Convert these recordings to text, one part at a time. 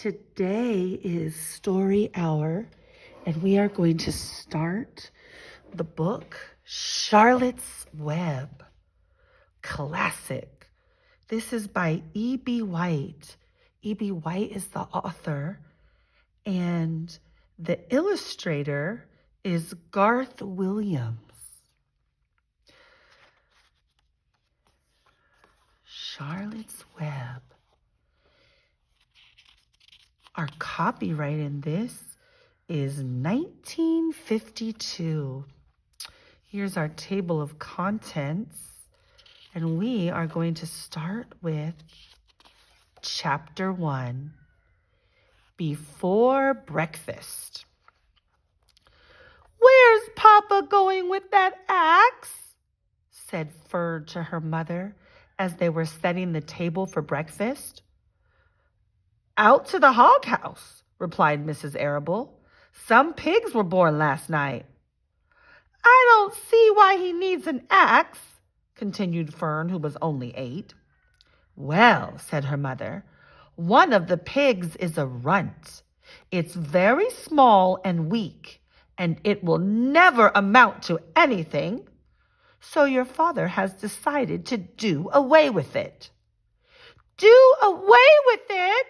Today is story hour, and we are going to start the book Charlotte's Web, classic. This is by E.B. White. E.B. White is the author, and the illustrator is Garth Williams. Charlotte's Web. Our copyright in this is 1952. Here's our table of contents, and we are going to start with Chapter 1, Before Breakfast. "Where's Papa going with that axe?" said Fern to her mother as they were setting the table for breakfast. "Out to the hog house," replied Mrs. Arable. "Some pigs were born last night." "I don't see why he needs an axe," continued Fern, who was only 8. "Well," said her mother, "one of the pigs is a runt. It's very small and weak, and it will never amount to anything. So your father has decided to do away with it." "Do away with it?"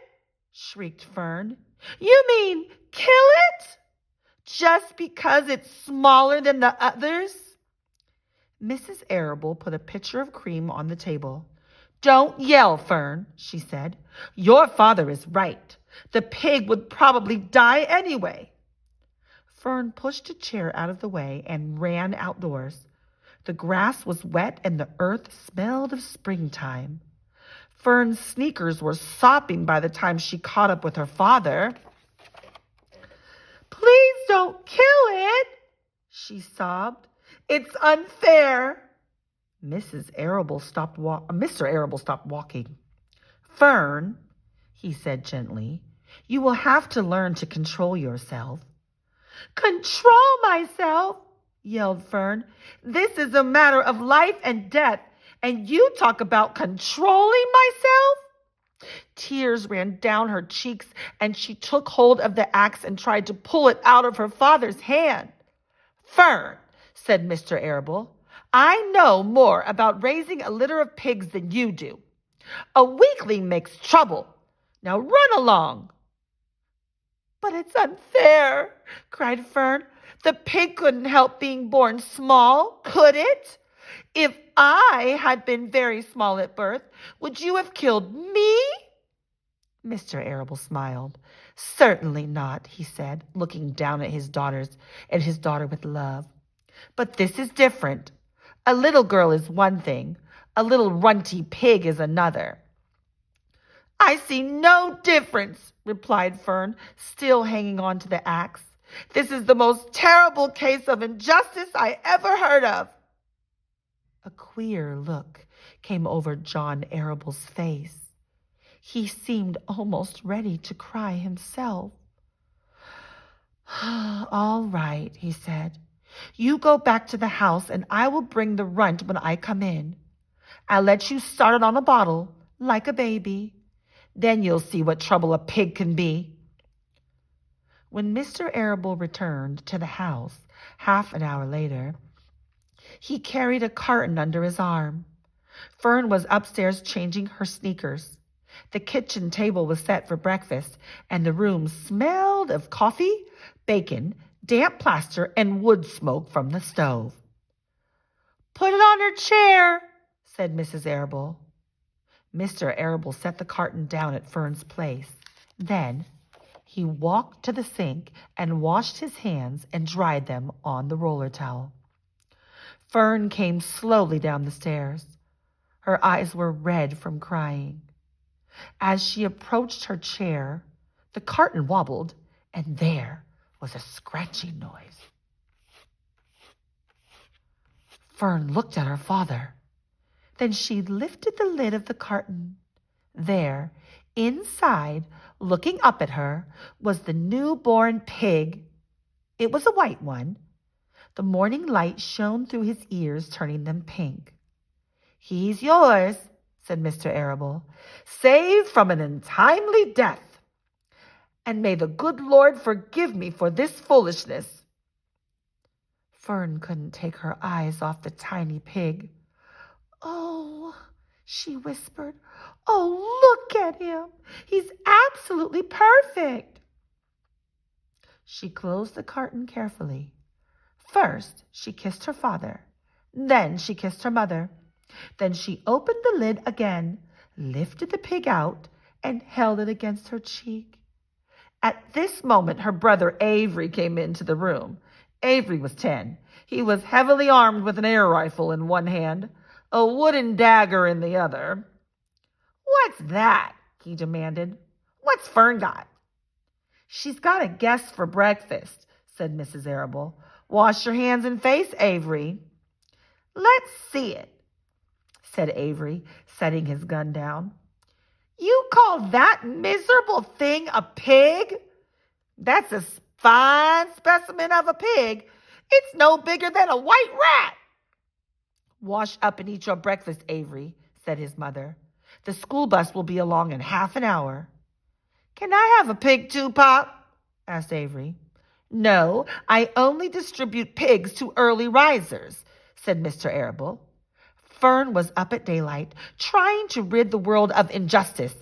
shrieked Fern. "You mean kill it? Just because it's smaller than the others?" Mrs. Arable put a pitcher of cream on the table. "Don't yell, Fern," she said. "Your father is right. The pig would probably die anyway." Fern pushed a chair out of the way and ran outdoors. The grass was wet and the earth smelled of springtime. Fern's sneakers were sopping by the time she caught up with her father. "Please don't kill it," she sobbed. "It's unfair." Mr. Arable stopped walking. "Fern," he said gently, "you will have to learn to control yourself." "Control myself?" yelled Fern. "This is a matter of life and death, and you talk about controlling myself?" Tears ran down her cheeks, and she took hold of the axe and tried to pull it out of her father's hand. "Fern," said Mr. Arable, "I know more about raising a litter of pigs than you do. A weakling makes trouble. Now run along." "But it's unfair," cried Fern. "The pig couldn't help being born small, could it? If I had been very small at birth, would you have killed me?" Mr. Arable smiled. "Certainly not," he said, looking down at his daughter with love. "But this is different. A little girl is one thing. A little runty pig is another." "I see no difference," replied Fern, still hanging on to the axe. "This is the most terrible case of injustice I ever heard of." A queer look came over John Arable's face. He seemed almost ready to cry himself. "All right," he said. "You go back to the house, and I will bring the runt when I come in. I'll let you start it on a bottle, like a baby. Then you'll see what trouble a pig can be." When Mr. Arable returned to the house half an hour later, he carried a carton under his arm. Fern was upstairs changing her sneakers. The kitchen table was set for breakfast, and the room smelled of coffee, bacon, damp plaster, and wood smoke from the stove. "Put it on her chair," said Mrs. Arable. Mr. Arable set the carton down at Fern's place. Then he walked to the sink and washed his hands and dried them on the roller towel. Fern came slowly down the stairs. Her eyes were red from crying. As she approached her chair, the carton wobbled, and there was a scratching noise. Fern looked at her father. Then she lifted the lid of the carton. There, inside, looking up at her, was the newborn pig. It was a white one. The morning light shone through his ears, turning them pink. "He's yours," said Mr. Arable, "saved from an untimely death. and may the good Lord forgive me for this foolishness." Fern couldn't take her eyes off the tiny pig. "Oh," she whispered, "oh, look at him. He's absolutely perfect." She closed the carton carefully. First, she kissed her father. Then she kissed her mother. Then she opened the lid again, lifted the pig out, and held it against her cheek. At this moment, her brother Avery came into the room. Avery was 10. He was heavily armed with an air rifle in one hand, a wooden dagger in the other. "What's that?" he demanded. "What's Fern got?" "She's got a guest for breakfast," said Mrs. Arable. "Wash your hands and face, Avery." "Let's see it," said Avery, setting his gun down. "You call that miserable thing a pig? That's a fine specimen of a pig. It's no bigger than a white rat." "Wash up and eat your breakfast, Avery," said his mother. "The school bus will be along in half an hour." "Can I have a pig too, Pop?" asked Avery. "No, I only distribute pigs to early risers," said Mr. Arable. Fern was up at daylight, trying to rid the world of injustice.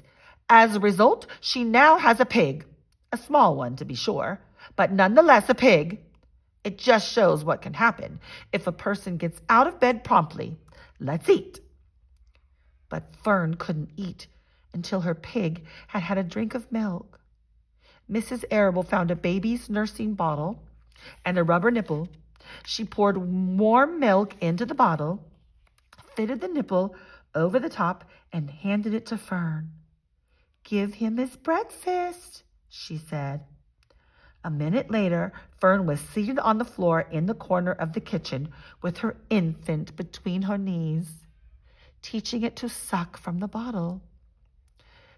As a result, she now has a pig. A small one, to be sure, but nonetheless a pig. It just shows what can happen if a person gets out of bed promptly. Let's eat. But Fern couldn't eat until her pig had had a drink of milk. Mrs. Arable found a baby's nursing bottle and a rubber nipple. She poured warm milk into the bottle, fitted the nipple over the top, and handed it to Fern. "Give him his breakfast," she said. A minute later, Fern was seated on the floor in the corner of the kitchen with her infant between her knees, teaching it to suck from the bottle.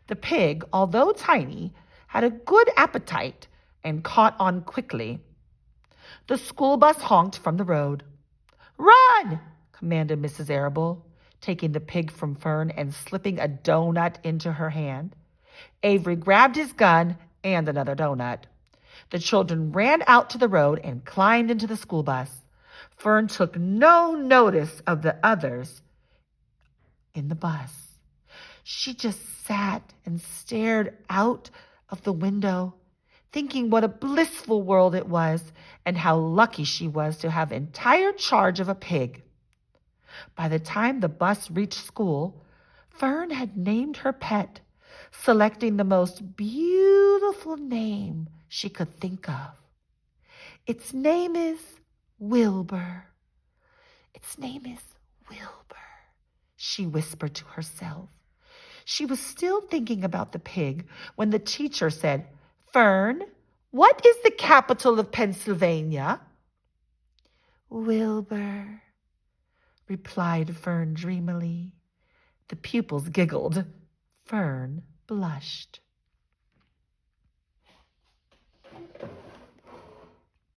The pig, although tiny, had a good appetite and caught on quickly. The school bus honked from the road. "Run!" commanded Mrs. Arable, taking the pig from Fern and slipping a donut into her hand. Avery grabbed his gun and another donut. The children ran out to the road and climbed into the school bus. Fern took no notice of the others in the bus. She just sat and stared out of the window, thinking what a blissful world it was and how lucky she was to have entire charge of a pig. By the time the bus reached school, Fern had named her pet, selecting the most beautiful name she could think of. "Its name is Wilbur. Its name is Wilbur," she whispered to herself. She was still thinking about the pig when the teacher said, "Fern, what is the capital of Pennsylvania?" "Wilbur," replied Fern dreamily. The pupils giggled. Fern blushed.